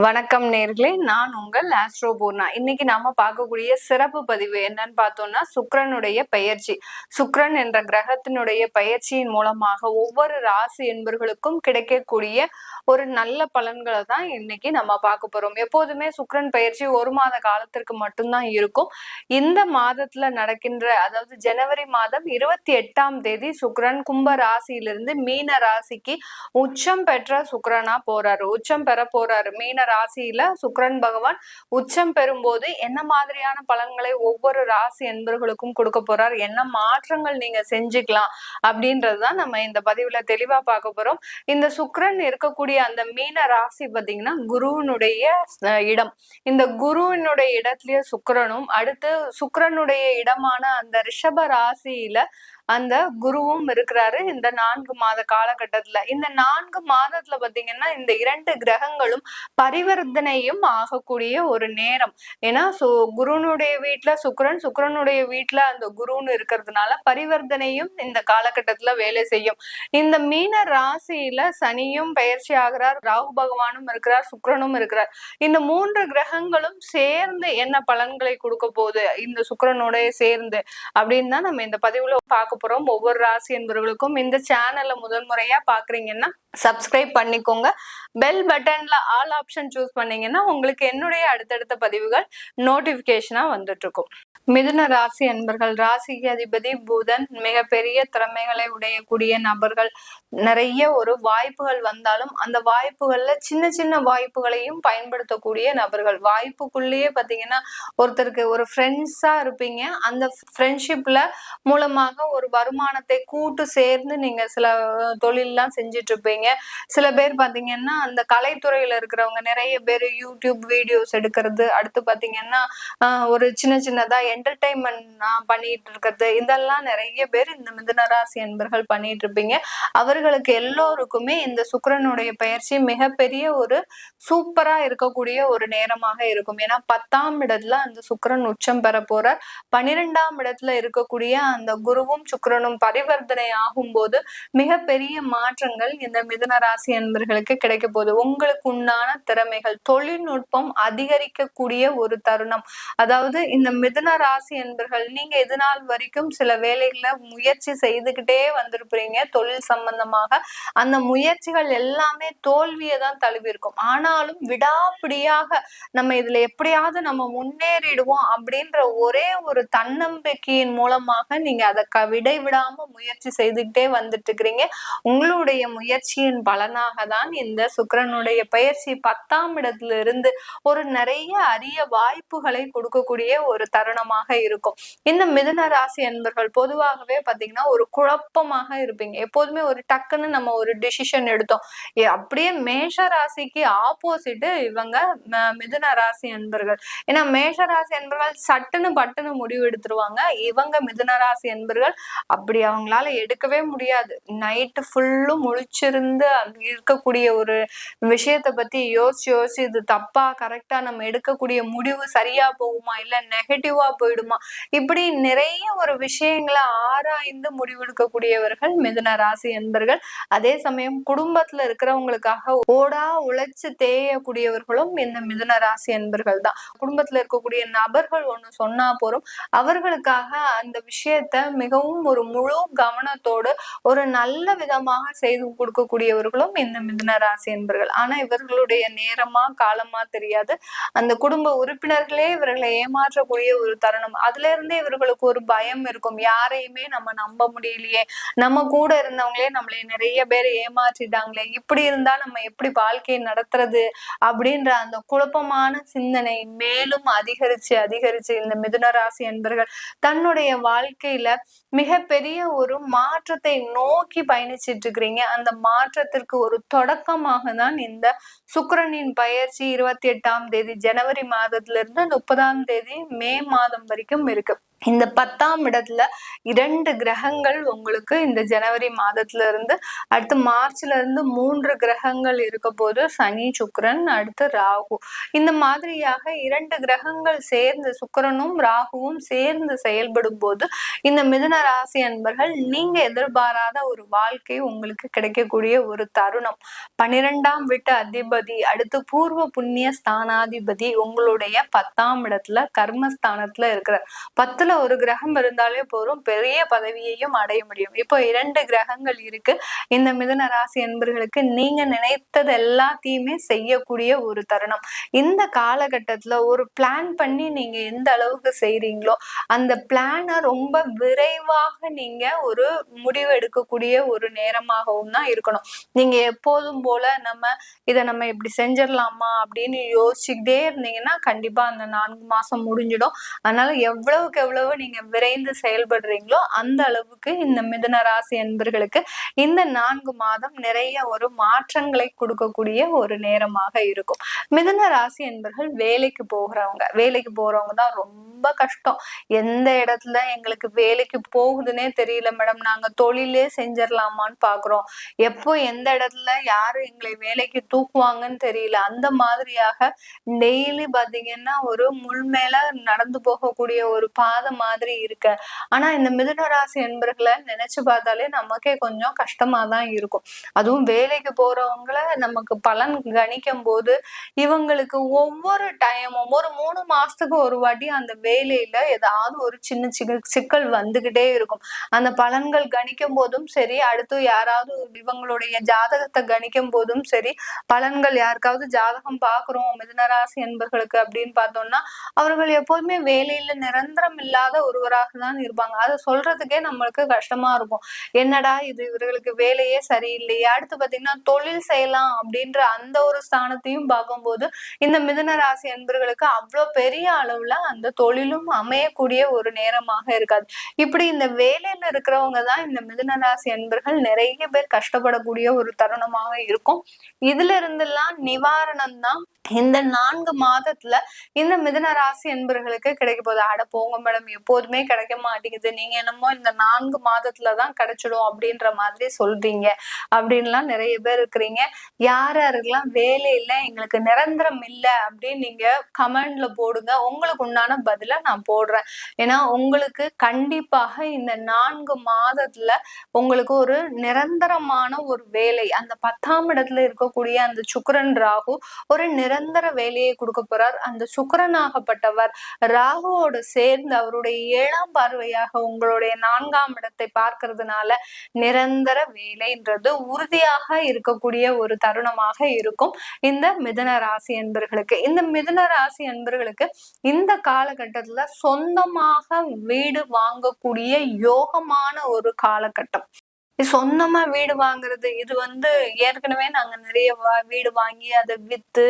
வணக்கம் நேர்களே, நான் உங்கள் ஆஸ்ட்ரோ பூர்ணா. இன்னைக்கு நாம பார்க்கக்கூடிய சிறப்பு பதிவு என்னன்னு பார்த்தோம்னா, சுக்கிரனுடைய பெயர்ச்சி. சுக்கிரன் என்ற கிரகத்தினுடைய பெயர்ச்சியின் மூலமாக ஒவ்வொரு ராசி என்பர்களுக்கும் கிடைக்கக்கூடிய ஒரு நல்ல பலன்களை தான் இன்னைக்கு நம்ம பார்க்க போறோம். எப்போதுமே சுக்கிரன் பெயர்ச்சி ஒரு மாத காலத்திற்கு மட்டும்தான் இருக்கும். இந்த மாதத்துல நடக்கின்ற, அதாவது ஜனவரி மாதம் 28ஆம் தேதி சுக்கிரன் கும்ப ராசியிலிருந்து மீன ராசிக்கு உச்சம் பெற்ற சுக்கிரனா போறாரு, உச்சம் பெற போறாரு. மீன ராசியில சுக்கிரன் பகவான் உச்சம் பெறும்போது என்ன மாதிரியான பலன்களை ஒவ்வொரு ராசி என்பர்களுக்கும் கொடுக்க போறார், என்ன மாற்றங்கள் நீங்க செஞ்சுக்கலாம் அப்படின்றதுதான் நம்ம இந்த பதிவுல தெளிவா பார்க்க போறோம். இந்த சுக்கிரன் இருக்கக்கூடிய அந்த மீன ராசி பாத்தீங்கன்னா குருவினுடைய இடம். இந்த குருவினுடைய இடத்துலயே சுக்கிரனும், அடுத்து சுக்கிரனுடைய இடமான அந்த ரிஷப ராசியில அந்த குருவும் இருக்கிறாரு இந்த 4 மாத காலகட்டத்துல. இந்த 4 மாதத்துல பாத்தீங்கன்னா இந்த 2 கிரகங்களும் பரிவர்த்தனையும் ஆகக்கூடிய ஒரு நேரம். ஏன்னா குருனுடைய வீட்டுல சுக்கிரன், சுக்கிரனுடைய வீட்டுல அந்த குருன்னு இருக்கிறதுனால பரிவர்த்தனையும் இந்த காலகட்டத்துல வேலை செய்யும். இந்த மீன ராசியில சனியும் பயிற்சி ஆகிறார், ராகு பகவானும் இருக்கிறார், சுக்கிரனும் இருக்கிறார். இந்த 3 கிரகங்களும் சேர்ந்து என்ன பலன்களை கொடுக்க போகுது இந்த சுக்கிரனுடைய சேர்ந்து அப்படின்னு தான் நம்ம இந்த பதிவுல பார்க்க போறோம். ஒவ்வொரு ராசி என்பவர்களுக்கும் இந்த சேனல்ல முதல் முறையா பாக்குறீங்கன்னா சப்ஸ்கிரைப் பண்ணிக்கோங்க. பெல் பட்டன்ல ஆல் ஆப்ஷன் சூஸ் பண்ணீங்கன்னா உங்களுக்கு என்னுடைய அடுத்தடுத்த பதிவுகள் நோட்டிபிகேஷனா வந்துட்டு இருக்கும். மிதுன ராசி அன்பர்கள், ராசிக்கு அதிபதி புதன், மிகப்பெரிய திறமைகளை உடையக்கூடிய நபர்கள். நிறைய ஒரு வாய்ப்புகள் வந்தாலும் அந்த வாய்ப்புகள்ல சின்ன சின்ன வாய்ப்புகளையும் பயன்படுத்தக்கூடிய நபர்கள். வாய்ப்புக்குள்ளேயே பாத்தீங்கன்னா ஒருத்தருக்கு ஒரு ஃப்ரெண்ட்ஸா இருப்பீங்க. அந்த ஃப்ரெண்ட்ஷிப்ல மூலமாக ஒரு வருமானத்தை கூட்டு சேர்ந்து நீங்க சில தொழில்லாம் செஞ்சுட்டு இருப்பீங்க. சில பேர் பாத்தீங்கன்னா அந்த கலைத்துறையில இருக்கிறவங்க நிறைய பேர் யூடியூப் வீடியோஸ் எடுக்கிறது, அடுத்து பாத்தீங்கன்னா ஒரு சின்ன சின்னதா என்டர்டைன்மெண்ட் பண்ணிட்டு இருக்கிறது, இதெல்லாம் நிறைய பேர் இந்த மிதுன ராசி என்பர்கள் பண்ணிட்டு இருப்பீங்க. அவர்களுக்கு எல்லோருக்குமே இந்த சுக்கிரனுடைய பெயர்ச்சி மிகப்பெரிய ஒரு சூப்பரா இருக்கக்கூடிய ஒரு நேரமாக இருக்கும். ஏன்னா 10ஆம் இடத்துல அந்த சுக்கிரன் உச்சம் பெற போறார். 12ஆம் இடத்துல இருக்கக்கூடிய அந்த குருவும் சுக்கிரனும் பரிவர்த்தனை ஆகும் போது மிகப்பெரிய மாற்றங்கள் இந்த மிதுன ராசி என்பர்களுக்கு கிடைக்க போகுது. உங்களுக்கு உண்டான திறமைகள், தொழில்நுட்பம் அதிகரிக்கக்கூடிய ஒரு தருணம். அதாவது இந்த மிதுன ராசி என்பர்கள் நீங்க இது நாள் வரைக்கும் சில வேலைகளை முயற்சி செய்துகிட்டே வந்திருப்பீங்க தொழில் சம்பந்தமாக. அந்த முயற்சிகள் எல்லாமே தோல்வியை தான் தழுவி இருக்கும். ஆனாலும் விடாப்பிடியாக நம்ம இதுல எப்படியாவது நம்ம முன்னேறிடுவோம் அப்படின்ற ஒரே ஒரு தன்னம்பிக்கையின் மூலமாக நீங்க அதை விடாம முயற்சி செய்துகிட்டே வந்துட்டு இருக்கிறீங்க. உங்களுடைய முயற்சியின் பலனாக தான் இந்த சுக்கிரனுடைய பயிற்சி 10ஆம் இடத்துல இருந்து ஒரு நிறைய அரிய வாய்ப்புகளை கொடுக்கக்கூடிய ஒரு தருணமாக இருக்கும். இந்த மிதுன ராசி என்பர்கள் பொதுவாகவே பாத்தீங்கன்னா ஒரு குழப்பமாக இருப்பீங்க. எப்போதுமே ஒரு டக்குன்னு நம்ம ஒரு டிசிஷன் எடுத்தோம், அப்படியே மேஷ ராசிக்கு ஆப்போசிட் இவங்க மிதுன ராசி என்பர்கள். ஏன்னா மேஷ ராசி என்பர்கள் சட்டுன்னு பட்டுன்னு முடிவு எடுத்துருவாங்க. இவங்க மிதுன ராசி என்பர்கள் அப்படி அவங்களால எடுக்கவே முடியாது. நைட்டு ஃபுல்லும் முழிச்சிருந்து இருக்கக்கூடிய ஒரு விஷயத்த பத்தி யோசிச்சு இது தப்பா கரெக்டா நம்ம எடுக்கக்கூடிய முடிவு சரியா போகுமா இல்ல நெகட்டிவா போயிடுமா, இப்படி நிறைய ஒரு விஷயங்களை ஆராய்ந்து முடிவெடுக்கக்கூடியவர்கள் மிதுன ராசி என்பர்கள். அதே சமயம் குடும்பத்துல இருக்கிறவங்களுக்காக ஓடா உழைச்சு தேயக்கூடியவர்களும் இந்த மிதுன ராசி என்பர்கள் தான். குடும்பத்துல இருக்கக்கூடிய நபர்கள் ஒண்ணு சொன்னா போறோம், அவர்களுக்காக அந்த விஷயத்த மிகவும் ஒரு முழு கவனத்தோடு ஒரு நல்ல விதமாக செய்து கொடுக்கக்கூடியவர்களும் இந்த மிதுன ராசி என்பர்கள். ஆனா இவர்களுடைய நேரமா காலமா தெரியாது. அந்த குடும்ப உறுப்பினர்களே இவர்களை ஏமாற்றக்கூடிய ஒரு தருணம். அதுல இருந்தே இவர்களுக்கு ஒரு பயம் இருக்கும், யாரையுமே நம்ம நம்ப முடியலையே, நம்ம கூட இருந்தவங்களே நம்மளை நிறைய பேர் ஏமாற்றிட்டாங்களே, இப்படி இருந்தா நம்ம எப்படி வாழ்க்கையை நடத்துறது அப்படின்ற அந்த குழப்பமான சிந்தனை மேலும் அதிகரிச்சு இந்த மிதுன ராசி என்பர்கள் தன்னுடைய வாழ்க்கையில மிகப்பெரிய ஒரு மாற்றத்தை நோக்கி பயணிச்சிட்டு இருக்கிறீங்க. அந்த மாற்றத்திற்கு ஒரு தொடக்கமாக தான் இந்த சுக்கிரனின் பயிற்சி 28ஆம் தேதி ஜனவரி மாதத்துல இருந்து 30ஆம் தேதி மே மாதம் வரைக்கும் இருக்கு. இந்த 10ஆம் இடத்துல 2 கிரகங்கள் உங்களுக்கு இந்த ஜனவரி மாதத்துல இருந்து அடுத்து மார்ச்ல இருந்து 3 கிரகங்கள் இருக்க போது, சனி சுக்கிரன் அடுத்து ராகு. இந்த மாதிரியாக 2 கிரகங்கள் சேர்ந்து சுக்கிரனும் ராகுவும் சேர்ந்து செயல்படும் போது இந்த மிதுன ராசி அன்பர்கள் நீங்க எதிர்பாராத ஒரு வாழ்க்கை உங்களுக்கு கிடைக்கக்கூடிய ஒரு தருணம். 12ஆம் வீட்டு அதிபதி அடுத்து பூர்வ புண்ணிய ஸ்தானாதிபதி உங்களுடைய 10ஆம் இடத்துல கர்மஸ்தானத்துல இருக்கிற 10 ஒரு கிரகம் இருந்தாலே போதும் பெரிய பதவியையும் அடைய முடியும். இப்போ 2 கிரகங்கள் இருக்கு. இந்த மிதுன ராசி அன்பர்களுக்கு நீங்க நினைத்தது எல்லாத்தையுமே செய்யக்கூடிய ஒரு தருணம். இந்த காலகட்டத்துல ஒரு பிளான் பண்ணி நீங்க எந்த அளவுக்கு செய்றீங்களோ அந்த பிளானை ரொம்ப விரைவாக நீங்க ஒரு முடிவு எடுக்கக்கூடிய ஒரு நேரமாகவும் தான் இருக்கணும். நீங்க எப்போதும் போல இதை நம்ம இப்படி செஞ்சிடலாமா அப்படின்னு யோசிச்சுக்கிட்டே இருந்தீங்கன்னா கண்டிப்பா அந்த 4 மாசம் முடிஞ்சிடும். அதனால எவ்வளவுக்கு எவ்வளவு நீங்க விரைந்து செயல்படுறீங்களோ அந்த அளவுக்கு இந்த மிதுன ராசி அன்பர்களுக்கு இந்த 4 மாதம் நிறைய ஒரு மாற்றங்களை கொடுக்கக்கூடிய ஒரு நேரமாக இருக்கும். மிதுன ராசி அன்பர்கள் வேலைக்கு போறவங்க தான் ரொம்ப கஷ்டம். எந்த இடத்துல எங்களுக்கு வேலைக்கு போகுதுன்னே தெரியல மேடம், நாங்க தொழிலே செஞ்சிடலாமான்னு பாக்குறோம், எப்போ எந்த இடத்துல யாரு எங்களை வேலைக்கு தூக்குவாங்கன்னு தெரியல, அந்த மாதிரியாக டெய்லி பாத்தீங்கன்னா ஒரு முள் மேல நடந்து போகக்கூடிய ஒரு பாதை மாதிரி இருக்கு. ஆனா இந்த மிதுன ராசி என்பர்களை நினைச்சு பார்த்தாலே நமக்கே கொஞ்சம் கஷ்டமா தான் இருக்கும். அதுவும் வேலைக்கு போறவங்களை நமக்கு பலன் கணிக்கும் போது இவங்களுக்கு ஒவ்வொரு டைமும் ஒரு 3 மாசத்துக்கு ஒரு வாட்டி அந்த வேலையில ஏதாவது ஒரு சின்ன சிக்கல் வந்துகிட்டே இருக்கும். அந்த பலன்கள் கணிக்கும் போதும் சரி, அடுத்து யாராவது இவங்களுடைய ஜாதகத்தை கணிக்கும் போதும் சரி, பலன்கள் யாருக்காவது ஜாதகம் பாக்குறோம் மிதுனராசி என்பர்களுக்கு அப்படின்னு பார்த்தோம்னா அவர்கள் எப்போதுமே வேலையில நிரந்தரம் இல்லாத ஒருவராக தான் இருப்பாங்க. அதை சொல்றதுக்கே நம்மளுக்கு கஷ்டமா இருக்கும். என்னடா இது, இவர்களுக்கு வேலையே சரியில்லையே. அடுத்து பாத்தீங்கன்னா தொழில் செய்யலாம் அப்படின்ற அந்த ஒரு ஸ்தானத்தையும் பார்க்கும்போது இந்த மிதுன ராசி என்பர்களுக்கு அவ்வளவு பெரிய அளவுல அந்த தொழிலும் அமையக்கூடிய ஒரு நேரமாக இருக்காது. இப்படி இந்த வேலையில இருக்கிறவங்க தான் இந்த மிதுன ராசி என்பர்கள் நிறைய பேர் கஷ்டப்படக்கூடிய ஒரு தருணமாக இருக்கும். இதுல இருந்தெல்லாம் நிவாரணம் தான் இந்த 4 மாதத்துல இந்த மிதுன ராசி என்பர்களுக்கு கிடைக்க போகுது. அட போங்க மேடம், எப்போதுமே கிடைக்க மாட்டேங்குது, நீங்க என்னமோ இந்த 4 மாதத்துலதான் கிடைச்சிடும் அப்படின்ற மாதிரி சொல்றீங்க அப்படின்லாம் நிறைய பேர் இருக்கிறீங்க. யாரெல்லாம் வேலையில எங்களுக்கு நிரந்தரம் இல்லை அப்படின்னு நீங்க கமெண்ட்ல போடுங்க, உங்களுக்கு உண்டான பதில நான் போடுறேன். ஏன்னா உங்களுக்கு கண்டிப்பாக இந்த 4 மாதத்துல உங்களுக்கு ஒரு நிரந்தரமான ஒரு வேலை, அந்த 10ஆம் இடத்துல இருக்கக்கூடிய அந்த சுக்கிரன் ராகு ஒரு நிரந்தர வேலையை கொடுக்க போறார். அந்த சுக்கிரனாகப்பட்டவர் ராகுவோடு சேர்ந்து அவருடைய 7ஆம் பார்வையாக உங்களுடைய 4ஆம் இடத்தை பார்க்கறதுனால நிரந்தர வேலைன்றது உறுதியாக இருக்கக்கூடிய ஒரு தருணமாக இருக்கும் இந்த மிதுன ராசி அன்பர்களுக்கு. இந்த மிதுன ராசி அன்பர்களுக்கு இந்த காலகட்டத்துல சொந்தமாக வீடு வாங்கக்கூடிய யோகமான ஒரு காலகட்டம். சொந்தமா வீடு வாங்குறது இது ஏற்கனவே நாங்க நிறைய வீடு வாங்கி அதை வித்து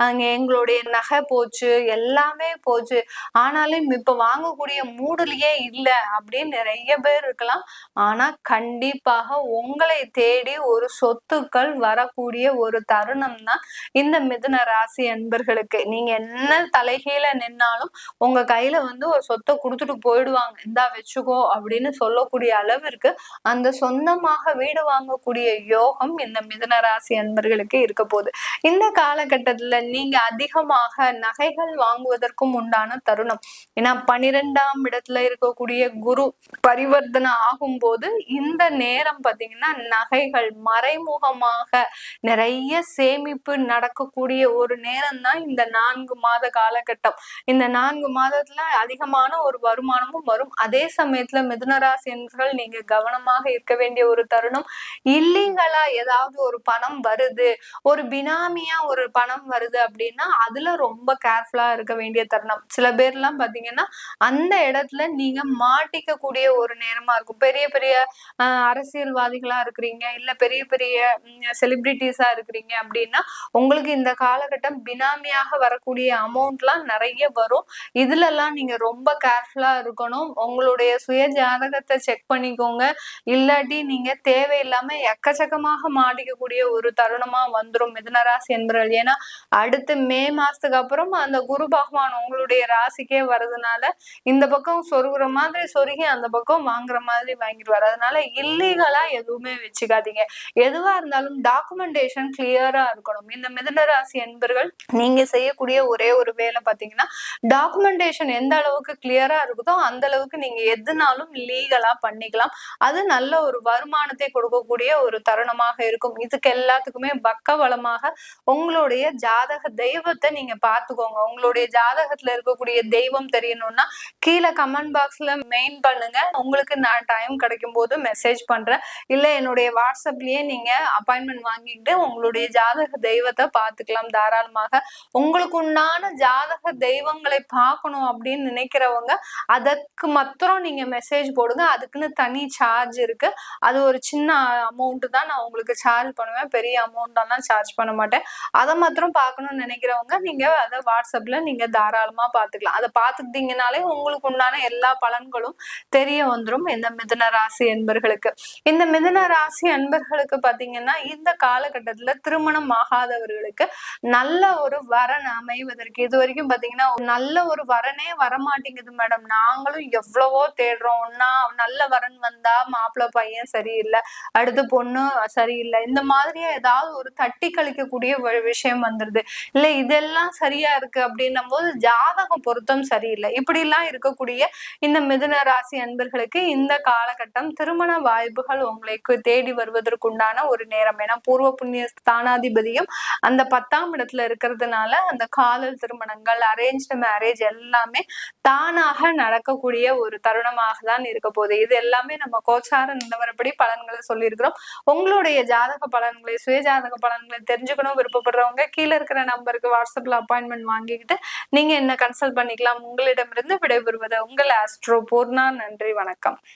அங்க எங்களுடைய நகை போச்சு, எல்லாமே போச்சு, ஆனாலும் இப்ப வாங்கக்கூடிய மூடுலயே இல்லை அப்படின்னு நிறைய பேர் இருக்கலாம். ஆனா கண்டிப்பாக உங்களை தேடி ஒரு சொத்துக்கள் வரக்கூடிய ஒரு தருணம் தான் இந்த மிதுன ராசி அன்பர்களுக்கு. நீங்க என்ன தலைகீழ நின்னாலும் உங்க கையில ஒரு சொத்தை கொடுத்துட்டு போயிடுவாங்க, இந்தா வச்சுக்கோ அப்படின்னு சொல்லக்கூடிய அளவிற்கு அந்த சொந்தமாக வீடு வாங்கக்கூடிய யோகம் இந்த மிதுன ராசி அன்பர்களுக்கு இருக்க போகுது. இந்த காலகட்டத்துல நீங்க அதிகமாக நகைகள் வாங்குவதற்கும் உண்டான தருணம். ஏன்னா 12ஆம் இடத்துல இருக்கக்கூடிய குரு பரிவர்த்தனை ஆகும் போது இந்த நேரம் பாத்தீங்கன்னா நகைகள் மறைமுகமாக நிறைய சேமிப்பு நடக்கக்கூடிய ஒரு நேரம் தான் இந்த 4 மாத காலகட்டம். இந்த 4 மாதத்துல அதிகமான ஒரு வருமானமும் வரும். அதே சமயத்துல மிதுன ராசி அன்பர்கள் நீங்க கவனமாக இருக்க வேண்டிய ஒரு தருணம். இல்லீகலா ஏதாவது ஒரு பணம் வருது, ஒரு பினாமியா ஒரு பணம் வருது அப்படின்னா அதுல ரொம்ப கேர்ஃபுல்லா இருக்க வேண்டிய தருணம். சில பேர் எல்லாம் பாத்தீங்கன்னா அந்த இடத்துல நீங்க மாட்டிக்க கூடிய ஒரு நேரமா இருக்கும். பெரிய பெரிய அரசியல்வாதிகளா இருக்கிறீங்க, இல்ல பெரிய பெரிய செலிபிரிட்டிஸா இருக்கிறீங்க அப்படின்னா உங்களுக்கு இந்த காலகட்டம் பினாமியாக வரக்கூடிய அமௌண்ட்லாம் நிறைய வரும். இதுல எல்லாம் நீங்க ரொம்ப கேர்ஃபுல்லா இருக்கணும். உங்களுடைய சுய ஜாதகத்தை செக் பண்ணிக்கோங்க. இல்லாட்டி நீங்க நீங்க தேவையில்லாம எக்கச்சக்கமாக மாட்டிக்கக்கூடிய ஒரு தருணமா வந்துரும் மிதுன ராசி என்பவர்கள். ஏன்னா அடுத்து மே மாசத்துக்கு அப்புறம் அந்த குரு பகவான் உங்களுடைய ராசிக்கே வர்றதுனால இந்த பக்கம் சொருகுற மாதிரி சொருகி அந்த பக்கம் வாங்குற மாதிரி வாங்கிடுவாரு. அதனால இல்லீகலா எதுவுமே வச்சுக்காதீங்க. எதுவா இருந்தாலும் டாக்குமெண்டேஷன் கிளியரா இருக்கணும். இந்த மிதுன ராசி என்பர்கள் நீங்க செய்யக்கூடிய ஒரே ஒரு வேலை பாத்தீங்கன்னா டாக்குமெண்டேஷன் எந்த அளவுக்கு கிளியரா இருக்குதோ அந்த அளவுக்கு நீங்க எதுனாலும் லீகலா பண்ணிக்கலாம். அது நல்ல ஒரு வருமானத்தை கொடுக்கக்கூடிய ஒரு தருணமாக இருக்கும். இதுக்கு எல்லாத்துக்குமே பக்கபலமாக உங்களுடைய ஜாதக தெய்வத்தை நீங்க பாத்துக்கோங்க. உங்களுடைய ஜாதகத்துல இருக்கக்கூடிய தெய்வம் தெரியணும்னா கீழே கமெண்ட் பாக்ஸ்ல மெயின் பண்ணுங்க. உங்களுக்கு நான் டைம் கிடைக்கும் போது மெசேஜ் பண்றேன். இல்ல என்னுடைய வாட்ஸ்அப்லயே நீங்க அப்பாயின்மெண்ட் வாங்கிட்டு உங்களுடைய ஜாதக தெய்வத்தை பாத்துக்கலாம் தாராளமாக. உங்களுக்கு உண்டான ஜாதக தெய்வங்களை பார்க்கணும் அப்படின்னு நினைக்கிறவங்க அதற்கு மாத்திரம் நீங்க மெசேஜ் போடுங்க. அதுக்குன்னு தனி சார்ஜ் இருக்கு. அது ஒரு சின்ன அமௌண்ட் தான் நான் உங்களுக்கு சார்ஜ் பண்ணுவேன். பெரிய அமௌண்ட் எல்லாம் சார்ஜ் பண்ண மாட்டேன். அதை மாத்திரம் பார்க்கணும்னு நினைக்கிறவங்க நீங்க அதை வாட்ஸ்அப்ல நீங்க தாராளமா பாத்துக்கலாம். அதை பாத்துக்கிட்டீங்கனாலே உங்களுக்கு உண்டான எல்லா பலன்களும் தெரிய வந்துடும் இந்த மிதுன ராசி என்பர்களுக்கு. இந்த மிதுன ராசி அன்பர்களுக்கு பாத்தீங்கன்னா இந்த காலகட்டத்துல திருமணம் ஆகாதவர்களுக்கு நல்ல ஒரு வரன் அமைவதற்கு இது வரைக்கும் பாத்தீங்கன்னா நல்ல ஒரு வரனே வரமாட்டேங்குது மேடம், நாங்களும் எவ்வளவோ தேடுறோம், நல்ல வரன் வந்தா மாப்பிள்ளை பையன் சரியில்லை, அடுத்து பொண்ணு சரியில்லை, இந்த மாதிரியே ஏதாவது ஒரு தட்டி கழிக்கக்கூடிய ஒரு விஷயம் வந்துருது. இல்ல இதெல்லாம் சரியா இருக்கு அப்படின்னும் போது ஜாதகம் பொருத்தம் சரியில்லை. இப்படி எல்லாம் இருக்கக்கூடிய இந்த மிதுன ராசி அன்பர்களுக்கு இந்த காலகட்டம் திருமண வாய்ப்புகள் உங்களுக்கு தேடி வருவதற்குண்டான ஒரு நேரம். ஏன்னா பூர்வ புண்ணிய ஸ்தானாதிபதியும் அந்த 10ஆம் இடத்துல இருக்கிறதுனால அந்த காதல் திருமணங்கள், அரேஞ்ச்டு மேரேஜ் எல்லாமே தானாக நடக்கக்கூடிய ஒரு தருணமாக தான் இருக்க போகுது. இது எல்லாமே நம்ம கோச்சார நிலவரப்படி பலன்களை சொல்லியிருக்கிறோம். உங்களுடைய ஜாதக பலன்களை, சுய ஜாதக பலன்களை தெரிஞ்சுக்கணும் விருப்பப்படுறவங்க கீழே இருக்கிற நம்பருக்கு வாட்ஸ்அப்ல அப்பாயின்மெண்ட் வாங்கிக்கிட்டு நீங்க என்ன கன்சல்ட் பண்ணிக்கலாம். உங்களிடமிருந்து விடைபெறுவது உங்கள் ஆஸ்ட்ரோ பூர்ணா. நன்றி, வணக்கம்.